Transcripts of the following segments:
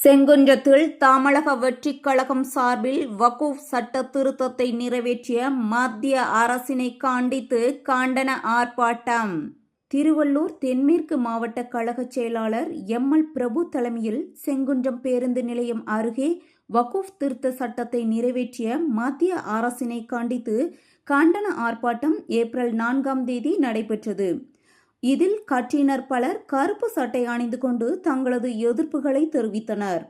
செங்குன்றத்தில் தமிழக வெற்றிக் கழகம் சார்பில் வக்ஃப் சட்ட திருத்தத்தை நிறைவேற்றிய மத்திய அரசினை கண்டித்து கண்டன ஆர்ப்பாட்டம். திருவள்ளூர் தென்மேற்கு மாவட்ட கழக செயலாளர் எம்.எல். பிரபு தலைமையில் செங்குன்றம் பேருந்து நிலையம் அருகே வக்ஃப் திருத்த சட்டத்தை நிறைவேற்றிய மத்திய அரசினை கண்டித்து கண்டன ஆர்ப்பாட்டம் ஏப்ரல் 4ஆம் தேதி நடைபெற்றது. இதில் கட்சியினர் பலர் கருப்பு சட்டை அணிந்து கொண்டு தங்களது எதிர்ப்புகளை தெரிவித்தனர்.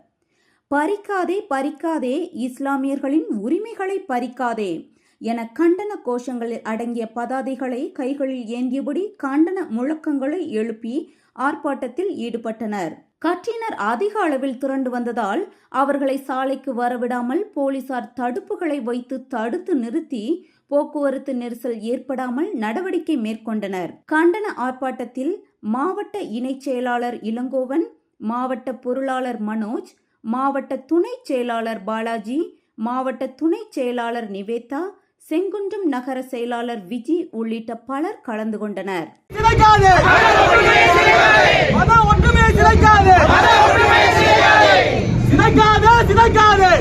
பறிக்காதே பறிக்காதே, இஸ்லாமியர்களின் உரிமைகளை பறிக்காதே என கண்டன கோஷங்களில் அடங்கிய பதாதைகளை கைகளில் ஏந்தியபடி கண்டன முழக்கங்களை எழுப்பி ஆர்ப்பாட்டத்தில் ஈடுபட்டனர். கட்சியினர் அதிக அளவில் திரண்டு வந்ததால் அவர்களை சாலைக்கு வரவிடாமல் போலீசார் தடுப்புகளை வைத்து தடுத்து நிறுத்தி போக்குவரத்து நெரிசல் ஏற்படாமல் நடவடிக்கை மேற்கொண்டனர். கண்டன ஆர்ப்பாட்டத்தில் மாவட்ட இணைச் செயலாளர் இளங்கோவன், மாவட்ட பொருளாளர் மனோஜ், மாவட்ட துணை செயலாளர் பாலாஜி, மாவட்ட துணை செயலாளர் நிவேதா, செங்குன்றம் நகர செயலாளர் விஜி உள்ளிட்ட பலர் கலந்து கொண்டனர். சிதைக்காதே